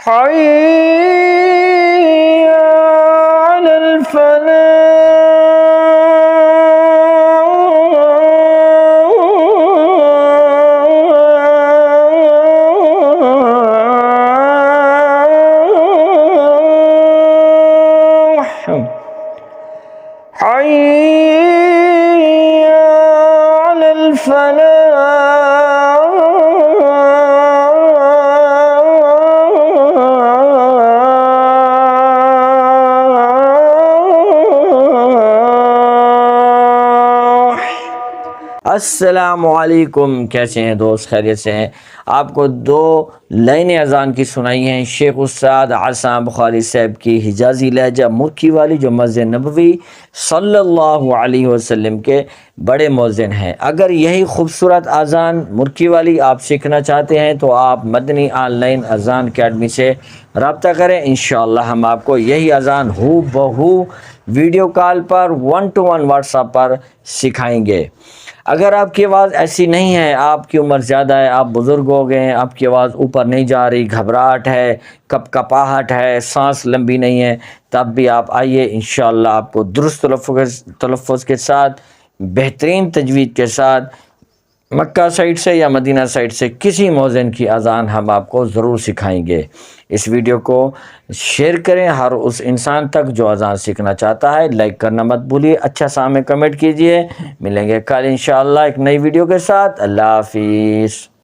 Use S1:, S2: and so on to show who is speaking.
S1: حي على الفلاح حي على الفلاح۔ السلام علیکم، کیسے ہیں دوست؟ خیریت سے ہیں؟ آپ کو دو لائنیں اذان کی سنائی ہیں شیخ استاد عصام بخاری صاحب کی حجازی لہجہ مرکی والی، جو مسجد نبوی صلی اللہ علیہ وسلم کے بڑے مؤذن ہیں۔ اگر یہی خوبصورت اذان مرکی والی آپ سیکھنا چاہتے ہیں تو آپ مدنی آن لائن اذان اکیڈمی سے رابطہ کریں، انشاءاللہ ہم آپ کو یہی اذان ہو بہو ویڈیو کال پر 1 to 1 واٹس ایپ پر سکھائیں گے۔ اگر آپ کی آواز ایسی نہیں ہے، آپ کی عمر زیادہ ہے، آپ بزرگ ہو گئے ہیں، آپ کی آواز اوپر نہیں جا رہی، گھبراہٹ ہے، کپاہٹ ہے، سانس لمبی نہیں ہے، تب بھی آپ آئیے، انشاءاللہ آپ کو درست تلفظ کے ساتھ، بہترین تجوید کے ساتھ، مکہ سائٹ سے یا مدینہ سائٹ سے کسی مؤذن کی اذان ہم آپ کو ضرور سکھائیں گے۔ اس ویڈیو کو شیئر کریں ہر اس انسان تک جو اذان سیکھنا چاہتا ہے، لائک کرنا مت بھولیے، اچھا سا ہمیں کمنٹ کیجئے۔ ملیں گے کل انشاءاللہ ایک نئی ویڈیو کے ساتھ۔ اللہ حافظ۔